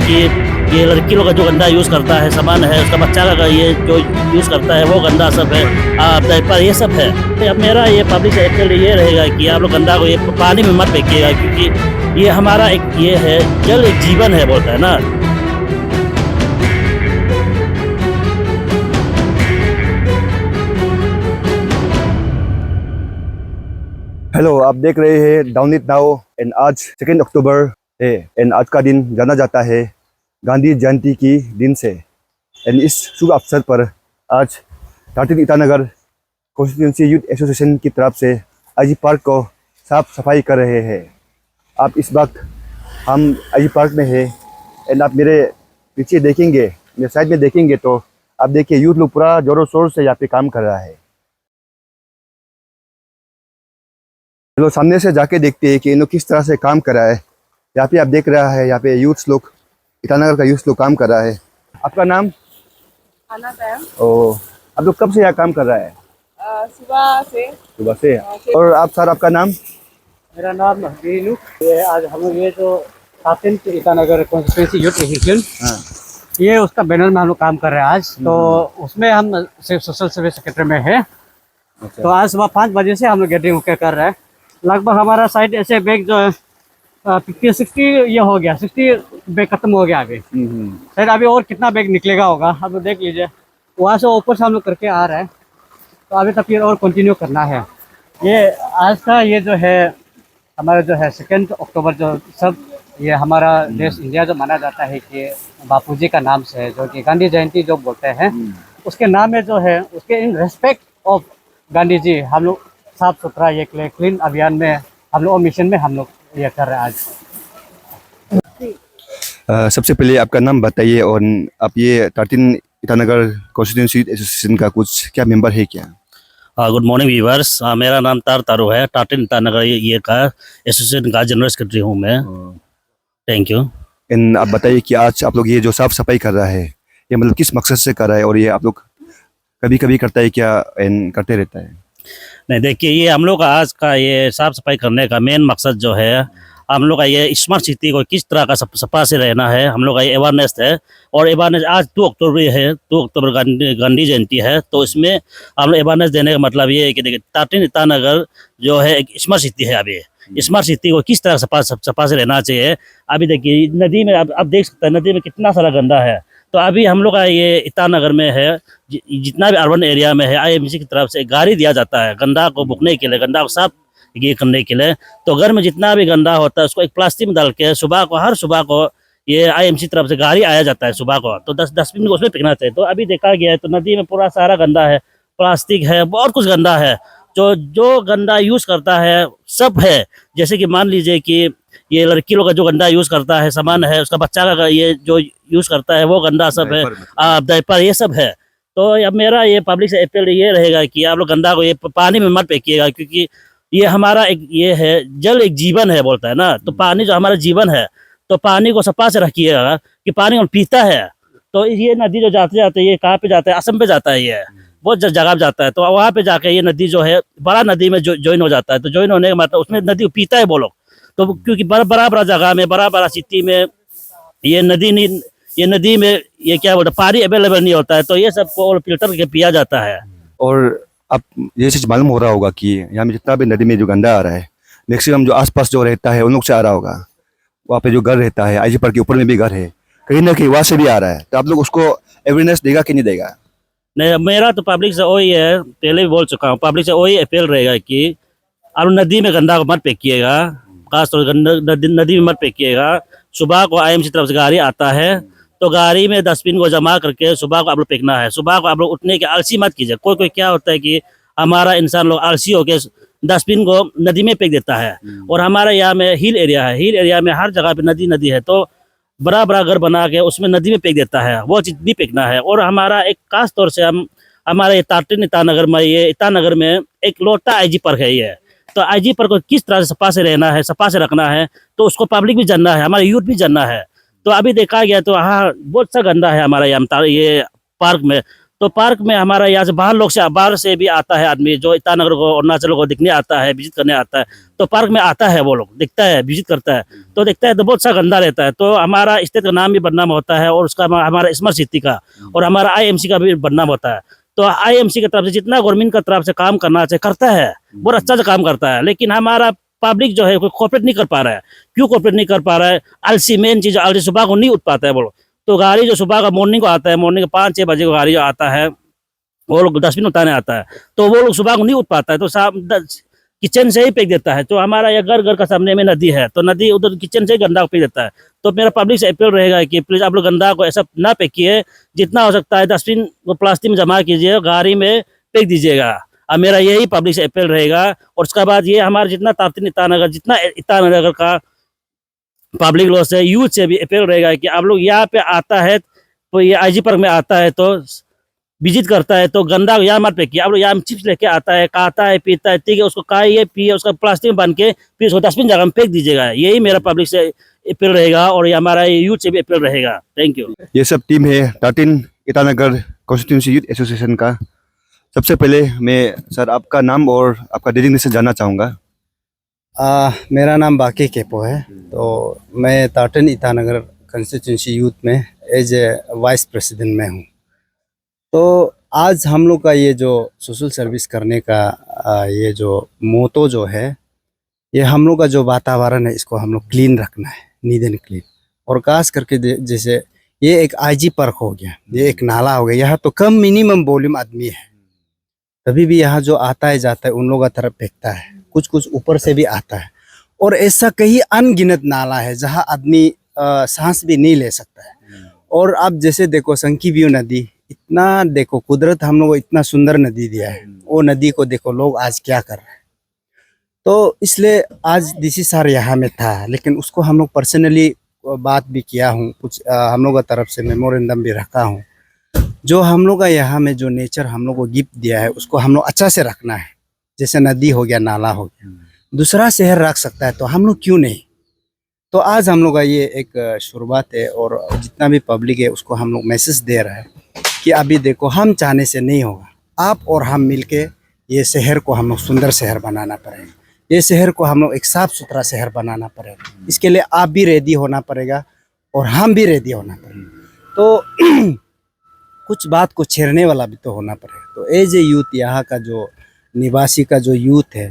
कि ये लड़की लोग का जो गंदा यूज़ करता है सामान है, उसका बच्चा का ये जो यूज़ करता है वो गंदा सब है, डायपर ये सब है। तो अब मेरा ये पब्लिक से अपील ये रहेगा कि आप लोग गंदा को ये पानी में मत फेंकिएगा, क्योंकि ये हमारा एक ये है, जल एक जीवन है बोलता है ना। हेलो, आप देख रहे हैं डाउन इट नाउ। एंड आज 2 अक्टूबर है एंड आज का दिन जाना जाता है गांधी जयंती की दिन से। एंड इस शुभ अवसर पर आज 13 ईटानगर कॉन्स्टिट्यूंसी यूथ एसोसिएशन की तरफ से आईजी पार्क को साफ सफाई कर रहे हैं। आप इस वक्त हम आईजी पार्क में हैं एंड आप मेरे पीछे देखेंगे, मेरे साइड में देखेंगे तो आप देखिए यूथ लोग पूरा जोरों शोर से यहाँ पे काम कर रहा है। चलो सामने से जाके देखते हैं कि इन लोग किस तरह से काम कर रहा है। यहाँ पे आप देख रहा है, यहाँ पे यूथ लोग, ईटानगर का यूथ लोग काम कर रहा है। आपका नाम? ओ, आप लोग कब से यहाँ काम कर रहा है? सुबह से। और आप सर, आपका नाम? मेरा नाम वीनू। ये आज हम लोग ये जो 13 ईटानगर कॉन्स्टिट्यूंसी यूथ एसोसिएशन, ये उसका बैनर में हम लोग काम कर रहे हैं आज। तो उसमें हम सोशल सर्विस सेक्रेटरी में है। तो आज सुबह 5 बजे से हम लोग गैदरिंग होकर कर रहे हैं। लगभग हमारा साइड ऐसे बैग जो है 50-60 ये हो गया, 60 बैग खत्म हो गया अभी। शायद अभी और कितना बैग निकलेगा होगा, आप लोग देख लीजिए। वहाँ से ऊपर से हम लोग करके आ रहे हैं, तो अभी तक फिर और कंटिन्यू करना है। ये आज का ये जो है हमारा जो है 2 अक्टूबर जो सब ये हमारा देश इंडिया जो माना जाता है कि बापूजी का नाम से है, जो कि गांधी जयंती जो बोलते हैं, उसके नाम में जो है उसके in respect of Gandhi ji हम लोग साफ सुथरा ये क्लीन अभियान में हम लोग मिशन में हम लोग ये कर रहे हैं आज। सबसे पहले आपका नाम बताइए और आप ये 13 ईटानगर कॉन्स्टिट्यूंसी एसोसिएशन का कुछ क्या मेंबर है क्या? गुड मॉर्निंग व्यूअर्स, मेरा नाम तारू है। 13 ईटानगर ये का एसोसिएशन का जनरल सेक्रेटरी हूँ मैं। Thank you. एंड आप बताइए कि आज आप लोग ये जो साफ सफाई कर रहा है, ये मतलब किस मकसद से कर रहा है और ये आप लोग कभी कभी करता है क्या एंड करते रहता है? नहीं, देखिए, ये हम लोग का आज का ये साफ सफाई करने का मेन मकसद जो है, हम लोग का ये स्मार्ट सिटी को किस तरह का सफा से रहना है, हम लोग का ये अवेयरनेस है। और अवेयरनेस आज 2 अक्टूबर है, 2 अक्टूबर गांधी जयंती है। तो इसमें हम लोग अवेयरनेस देने का मतलब ये है कि देखिए 13 ईटानगर जो है एक स्मार्ट सिटी है। अभी स्मार्ट सिटी को किस तरह सफा से रहना चाहिए। अभी देखिए नदी में आप देख सकते हैं, नदी में कितना सारा गंदा है। तो अभी हम लोग का ये ईटानगर में है, जितना भी अर्बन एरिया में है, आईएमसी की तरफ से गाड़ी दिया जाता है गंदा को बुकने के लिए, गंदा को साफ ये करने के लिए। तो घर में जितना भी गंदा होता है उसको एक प्लास्टिक में डाल के हर सुबह को ये आईएमसी तरफ से गाड़ी आया जाता है सुबह को, तो 10 डस्टबिन को उसमें फेंकना चाहिए। तो अभी देखा गया है तो नदी में पूरा सारा गंदा है, प्लास्टिक है, बहुत कुछ गंदा है। जो गंदा यूज़ करता है सब है। जैसे कि मान लीजिए कि ये लड़की लोग का जो गंदा यूज़ करता है सामान है, उसका बच्चा का ये जो यूज़ करता है वो गंदा सब है, डायपर ये सब है। तो अब मेरा ये पब्लिक से अपील ये रहेगा कि आप लोग गंदा को ये पानी में मत फेंकिएगा, क्योंकि ये हमारा एक ये है, जल एक जीवन है बोलता है ना। तो पानी जो हमारा जीवन है, तो पानी को सफा से रखिएगा कि पानी हम पीता है। तो ये नदी जो जाते जाते ये कहाँ पे जाता है, असम पे जाता है, ये बहुत जगह पे जाता है। तो वहाँ पे जाके ये नदी जो है बड़ा नदी में ज्वाइन हो जाता है। तो ज्वाइन होने का मतलब उसमें नदी पीता है वो लोग। तो क्योंकि बड़ा जगह में, बड़ा सिटी में ये नदी में ये क्या बोलते पानी अवेलेबल नहीं होता है, तो ये सबको और फिल्टर करके पिया जाता है। और आप ये चीज मालूम हो रहा होगा कि यहाँ में जितना भी नदी में जो गंदा आ रहा है, मैक्सिमम जो आसपास जो रहता है उन लोग से आ रहा होगा। वहाँ पे जो घर रहता है, आईजी पार्क के ऊपर में भी घर है, कहीं ना कहीं वहाँ से भी आ रहा है। तो आप लोग उसको अवेयरनेस देगा कि नहीं देगा? नहीं, मेरा तो पब्लिक से वही है, पहले भी बोल चुका हूँ, पब्लिक से वही अपील रहेगा कि आप नदी में गंदा को मत फेंकिएगा, खासतौर से नदी में मत फेंकिएगा। सुबह को आईएमसी तरफ से गाड़ी आता है, तो गाड़ी में डस्टबिन को जमा करके सुबह को आप लोग फेंकना है। सुबह को आप लोग उठने के आलसी मत कीजिए। कोई क्या होता है कि हमारा इंसान लोग आलसी होकर डस्टबिन को नदी में फेंक देता है। और हमारे यहाँ में हिल एरिया है, हिल एरिया में हर जगह पे नदी है, तो बड़ा घर बना के उसमें नदी में फेंक देता है। वो चीज़ नहीं फेंकना है। और हमारा एक खास तौर से हमारे 13 ईटानगर में, ये ईटानगर में एक लोटा आईजी पार्क है ये। तो आईजी पार्क को किस तरह से सफा से रहना है, सफा से रखना है, तो उसको पब्लिक भी जानना है, हमारे यूथ भी जानना है। तो अभी देखा गया तो हाँ बहुत सा गंदा है हमारा यहाँ ये पार्क में। तो पार्क में हमारा यहाँ से बाहर से भी आता है आदमी, जो ईटानगर को अरुणाचल को देखने आता है, विजिट करने आता है, तो पार्क में आता है, वो लोग देखता है, विजिट करता है, तो देखता है तो बहुत सा गंदा रहता है। तो हमारा स्टेट का नाम भी बदनाम होता है, और उसका हमारा स्मार्ट सिटी का और हमारा IMC का भी बदनाम होता है। तो IMC की तरफ से जितना गवर्नमेंट की तरफ से काम करना चाहिए करता है, बहुत अच्छा से काम करता है, लेकिन हमारा पब्लिक जो है कोई कोऑपरेट नहीं कर पा रहा है। क्यों कोऑपरेट नहीं कर पा रहा है? आलसी, मेन चीज आलसी, सुबह को नहीं उठ पाता है वो लोग। तो गाड़ी जो सुबह का मॉर्निंग को आता है, मॉर्निंग के 5-6 बजे को गाड़ी जो आता है, वो लोग डस्टबिन उठाने आता है, तो वो लोग सुबह को नहीं उठ पाता है, तो किचन से ही फेंक देता है। तो हमारा ये घर का सामने में नदी है, तो नदी उधर किचन से ही गंदा फेंक देता है। तो मेरा पब्लिक से अपील रहेगा कि प्लीज आप लोग गंदा को ऐसा ना फेंकिए, जितना हो सकता है डस्टबिन को प्लास्टिक में जमा कीजिए, गाड़ी में फेंक दीजिएगा। अब मेरा यही पब्लिक से अपील रहेगा। और उसके बाद ये हमारा जितना ताप्ती ईटानगर, जितना ईटानगर का पब्लिक लोग से, यूथ से भी अपील रहेगा कि आप लोग यहाँ पे आता है, तो ये IG पार्क में आता है, तो विजिट करता है, तो गंदा यहाँ मत फेंकिए। आप लोग यहाँ चिप्स लेके आता है, खाता है, पीता है, ठीक है, उसको खाइए पिए, उसका प्लास्टिक में बांध के फिर उसको डस्टबिन जगह में फेंक दीजिएगा। यही मेरा पब्लिक से अपील रहेगा, और ये हमारा यूथ से भी अपील रहेगा। Thank you. ये सब टीम है 13 ईटानगर कॉन्स्टिट्यूंसी यूथ एसोसिएशन का। सबसे पहले मैं सर आपका नाम और आपका डेजिग्नेशन जानना चाहूँगा। मेरा नाम बाकी केपो है। तो मैं 13 ईटानगर कंस्टिट्यूंसी यूथ में एज ए वाइस प्रेसिडेंट में हूँ। तो आज हम लोग का ये जो सोशल सर्विस करने का ये जो मोटो जो है, ये हम लोग का जो वातावरण है इसको हम लोग क्लीन रखना है, नीट एंड क्लीन। और खास करके जैसे ये एक IG पार्क हो गया, ये एक नाला हो गया, यहाँ तो कम मिनिमम वॉल्यूम आदमी है, तभी भी यहाँ जो आता है जाता है उन लोगों का तरफ फेंकता है, कुछ कुछ ऊपर से भी आता है। और ऐसा कई अनगिनत नाला है जहाँ आदमी सांस भी नहीं ले सकता है। और आप जैसे देखो संकीव्यू नदी, इतना देखो कुदरत हम लोग को इतना सुंदर नदी दिया है, वो नदी को देखो लोग आज क्या कर रहे हैं। तो इसलिए आज DC सर यहाँ में था, लेकिन उसको हम लोग पर्सनली बात भी किया हूँ, कुछ हम लोग का तरफ से मेमोरेंडम भी रखा हूँ। जो हम लोग का यहाँ में जो नेचर हम लोग को गिफ्ट दिया है उसको हम लोग अच्छा से रखना है। जैसे नदी हो गया, नाला हो गया, दूसरा शहर रख सकता है तो हम लोग क्यों नहीं। तो आज हम लोग का ये एक शुरुआत है, और जितना भी पब्लिक है उसको हम लोग मैसेज दे रहा है कि अभी देखो हम चाहने से नहीं होगा, आप और हम मिलके ये शहर को हम लोग सुंदर शहर बनाना पड़ेगा। ये शहर को हम लोग एक साफ सुथरा शहर बनाना पड़ेगा। इसके लिए आप भी रेडी होना पड़ेगा और हम भी रेडी होना पड़ेगा। तो कुछ बात को छेड़ने वाला भी तो होना पड़ेगा। तो एज ए यूथ, यहाँ का जो निवासी का जो यूथ है,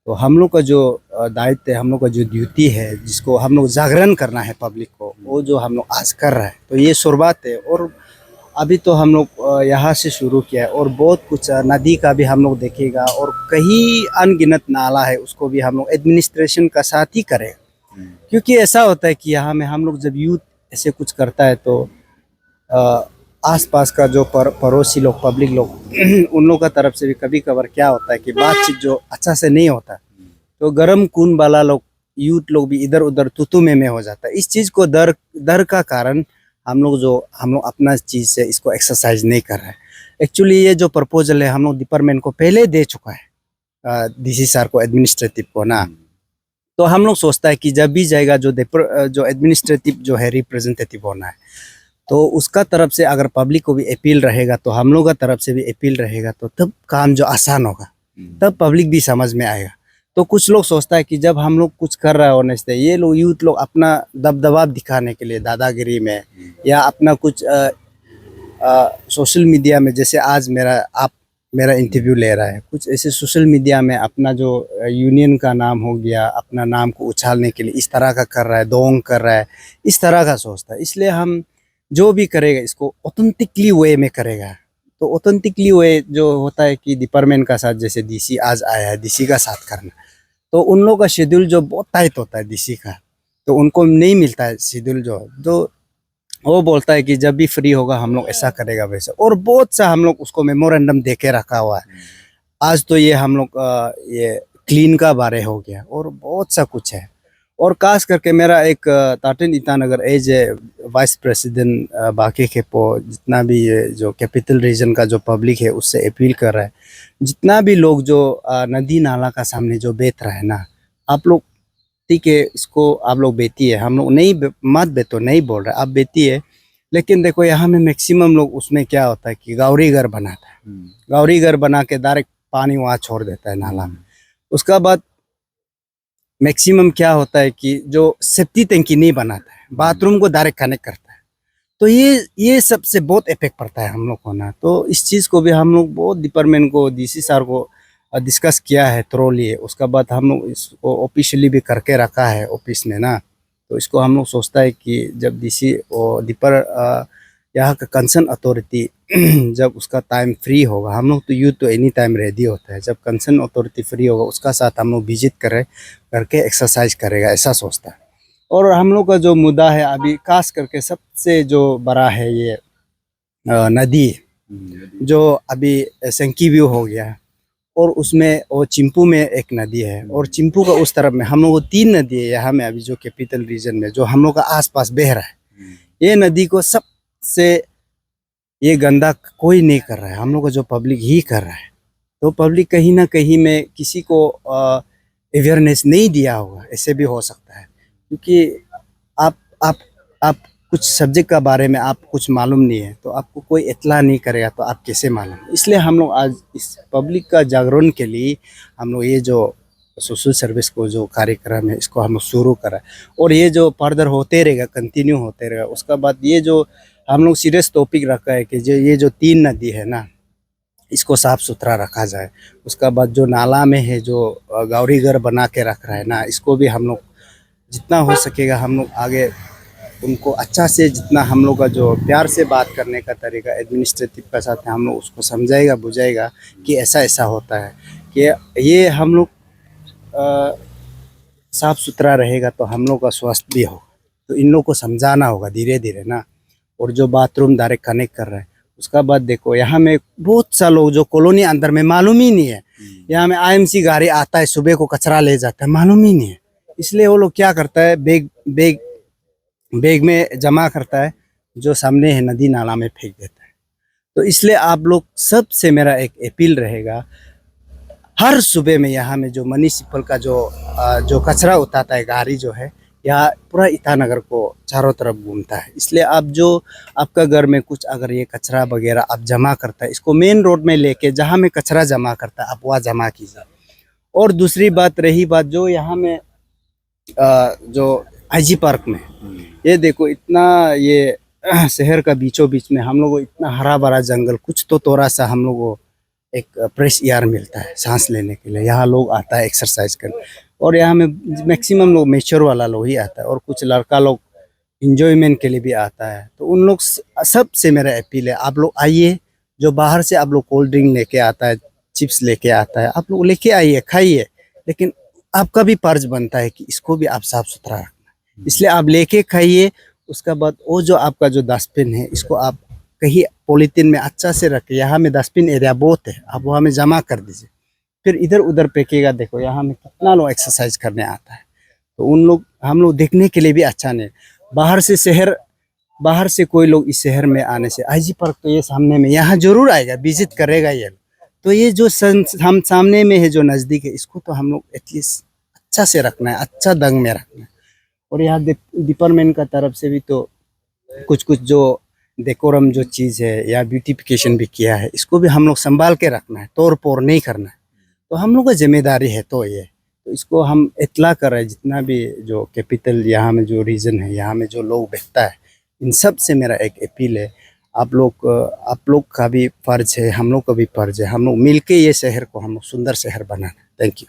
तो हम लोग का जो दायित्व है, हम लोग का जो ड्यूटी है, जिसको हम लोग जागरण करना है पब्लिक को, वो जो हम लोग आज कर रहे हैं। तो ये शुरुआत है, और अभी तो हम लोग यहाँ से शुरू किया है, और बहुत कुछ नदी का भी हम लोग देखेगा, और कहीं अनगिनत नाला है उसको भी हम लोग एडमिनिस्ट्रेशन का साथ ही करेगा। क्योंकि ऐसा होता है कि यहाँ में हम लोग जब यूथ ऐसे कुछ करता है तो आसपास का जो पड़ोसी लोग, पब्लिक लोग उन लोगों का तरफ से भी कभी कभार क्या होता है कि बातचीत जो अच्छा से नहीं होता, तो गरम खून वाला लोग, यूथ लोग भी इधर उधर तुतु में हो जाता है। इस चीज़ को डर का कारण हम लोग अपना चीज़ से इसको एक्सरसाइज नहीं कर रहे हैं। एक्चुअली ये जो प्रपोजल है हम लोग डिपार्टमेंट को पहले दे चुका है, DC सर को, एडमिनिस्ट्रेटिव को ना। तो हम लोग सोचता है कि जब भी जाएगा जो एडमिनिस्ट्रेटिव जो है रिप्रेजेंटेटिव होना है, तो उसका तरफ से अगर पब्लिक को भी अपील रहेगा, तो हम लोग का तरफ से भी अपील रहेगा, तो तब काम जो आसान होगा, तब पब्लिक भी समझ में आएगा। तो कुछ लोग सोचता है कि जब हम लोग कुछ कर रहे होने से, ये लोग यूथ लोग अपना दबदबा दिखाने के लिए दादागिरी में, या अपना कुछ सोशल मीडिया में, जैसे आज मेरा इंटरव्यू ले रहा है, कुछ ऐसे सोशल मीडिया में अपना जो यूनियन का नाम हो गया, अपना नाम को उछालने के लिए इस तरह का कर रहा है, दोंग कर रहा है, इस तरह का सोचता है। इसलिए हम जो भी करेगा इसको ऑथेंटिकली वे में करेगा। तो ऑथेंटिकली वे जो होता है कि डिपार्टमेंट का साथ, जैसे DC आज आया है, DC का साथ करना, तो उन लोगों का शेड्यूल जो बहुत टाइट होता है DC का, तो उनको नहीं मिलता है शेड्यूल जो, तो वो बोलता है कि जब भी फ्री होगा हम लोग ऐसा करेगा वैसा। और बहुत सा हम लोग उसको मेमोरेंडम दे के रखा हुआ है। आज तो ये हम लोग ये क्लीन का बारे हो गया, और बहुत सा कुछ है। और खास करके मेरा एक 13 Itanagar as a vice president बाकी केपो, जितना भी ये जो कैपिटल रीजन का जो पब्लिक है उससे अपील कर रहा है, जितना भी लोग जो नदी नाला का सामने जो बेच रहा है ना, आप लोग ठीक है, इसको आप लोग बेचिए, हम लोग नहीं मत बेचो नहीं बोल रहे, आप बेचिए, लेकिन देखो यहाँ में मैक्सिमम लोग उसमें क्या होता है कि गावरी घर बनाता है, गावरी घर बना के डायरेक्ट पानी वहाँ छोड़ देता है नाला में। उसका बाद मैक्सिमम क्या होता है कि जो सेफ्टी टंकी नहीं बनाता है, बाथरूम को डायरेक्ट कनेक्ट करता है। तो ये सबसे बहुत इफेक्ट पड़ता है हम लोग को ना। तो इस चीज़ को भी हम लोग बहुत डिपार्टमेंट को, डीसी सर को डिस्कस किया है थ्रोली। उसका बाद हम लोग इसको ऑफिशियली भी करके रखा है ऑफिस में ना। तो इसको हम लोग सोचता है कि जब डीसी और डिपर यहाँ का कंसर्न अथॉरिटी जब उसका टाइम फ्री होगा, हम लोग तो यूथ तो एनी टाइम रेडी होता है, जब कंसर्न अथॉरिटी फ्री होगा उसका साथ हम लोग विजिट करके एक्सरसाइज करेगा, ऐसा सोचता है। और हम लोग का जो मुद्दा है अभी खास करके सबसे जो बड़ा है ये नदी, जो अभी सेंकी व्यू हो गया है, और उसमें वो चिंपू में एक नदी है, और चिंपू का उस तरफ में हम लोग को 3 नदी है यहाँ में अभी जो कैपिटल रीजन में जो हम लोग का आसपास बह रहा है। ये नदी को सबसे ये गंदा कोई नहीं कर रहा है, हम लोग का जो पब्लिक ही कर रहा है। तो पब्लिक कहीं ना कहीं में किसी को अवेयरनेस नहीं दिया होगा, ऐसे भी हो सकता है, क्योंकि आप कुछ सब्जेक्ट का बारे में आप कुछ मालूम नहीं है तो आपको कोई इत्तला नहीं करेगा तो आप कैसे मालूम। इसलिए हम लोग आज इस पब्लिक का जागरण के लिए हम लोग ये जो सोशल सर्विस को जो कार्यक्रम है इसको हम लोग शुरू करा, और ये जो फर्दर होते रहेगा, कंटिन्यू होते रहेगा। उसका बाद ये जो हम लोग सीरियस टॉपिक रखा है कि ये जो 3 नदी है ना, इसको साफ सुथरा रखा जाए। उसका बाद जो नाला में है जो गावरी घर बना के रख रहा है ना, इसको भी हम लोग जितना हो सकेगा हम लोग आगे उनको अच्छा से, जितना हम लोग का जो प्यार से बात करने का तरीका एडमिनिस्ट्रेटिव का साथ है, हम लोग उसको समझाएगा बुझाएगा कि ऐसा ऐसा होता है कि ये हम लोग साफ सुथरा रहेगा तो हम लोग का स्वास्थ्य भी होगा। तो इन लोग को समझाना होगा धीरे धीरे ना। और जो बाथरूम डायरेक्ट कनेक्ट कर रहा है, उसका बाद देखो यहाँ में बहुत सा लोग जो कॉलोनी अंदर में मालूम ही नहीं है, यहाँ में आईएमसी गाड़ी आता है सुबह को कचरा ले जाता है, मालूम ही नहीं है। इसलिए वो लोग क्या करता है, बैग में जमा करता है, जो सामने है नदी नाला में फेंक देता है। तो इसलिए आप लोग सबसे मेरा एक अपील रहेगा, हर सुबह में यहाँ में जो म्युनिसिपल का जो कचरा उठाता है गाड़ी जो है, यहाँ पूरा ईटानगर को चारों तरफ घूमता है। इसलिए आप जो आपका घर में कुछ अगर ये कचरा वगैरह आप जमा करता है, इसको मेन रोड में लेके जहाँ में कचरा जमा करता है आप वहाँ जमा कीजिए। और दूसरी बात रही बात जो यहाँ में जो आईजी पार्क में, ये देखो इतना ये शहर का बीचों बीच में हम लोग को इतना हरा भरा जंगल, कुछ तो थोड़ा सा हम लोग को एक फ्रेश एयर मिलता है सांस लेने के लिए। यहाँ लोग आता है एक्सरसाइज करने, और यहाँ में मैक्सिमम लोग मेच्योर वाला लोग ही आता है, और कुछ लड़का लोग इंजॉयमेंट के लिए भी आता है। तो उन लोग सबसे मेरा अपील है, आप लोग आइए। जो बाहर से आप लोग कोल्ड ड्रिंक लेके आता है, चिप्स लेके आता है, आप लोग लेके आइए खाइए, लेकिन आपका भी फर्ज बनता है कि इसको भी आप साफ सुथरा रखना। इसलिए आप लेके खाइए। उसका बाद वो जो आपका जो डस्टबिन है, इसको आप कहीं पॉलीथीन में अच्छा से रखें। यहाँ में डस्टबिन एरिया बहुत है, आप वहाँ में जमा कर दीजिए, फिर इधर उधर फेंकेगा। देखो यहाँ में कितना लोग एक्सरसाइज करने आता है, तो उन लोग हम लोग देखने के लिए भी अच्छा नहीं। बाहर से कोई लोग इस शहर में आने से, आईजी पार्क तो ये सामने में, यहाँ जरूर आएगा, विजिट करेगा ये। तो ये जो हम सामने में है जो नज़दीक है, इसको तो हम लोग एटलीस्ट अच्छा से रखना है, अच्छा ढंग में रखना है। और यहाँ डिपार्टमेंट का तरफ से भी तो कुछ जो डेकोरम जो चीज़ है या ब्यूटिफिकेशन भी किया है, इसको भी हम लोग संभाल के रखना है, तोड़ फोड़ नहीं करना है। तो हम लोग का जिम्मेदारी है तो ये, तो इसको हम इतला कर रहे हैं। जितना भी जो कैपिटल यहाँ में जो रीजन है, यहाँ में जो लोग बैठता है, इन सब से मेरा एक अपील है, आप लोग का भी फर्ज है, हम लोग का भी फर्ज है, हम लोग मिलके ये शहर को हम लोग सुंदर शहर बनाना। Thank you.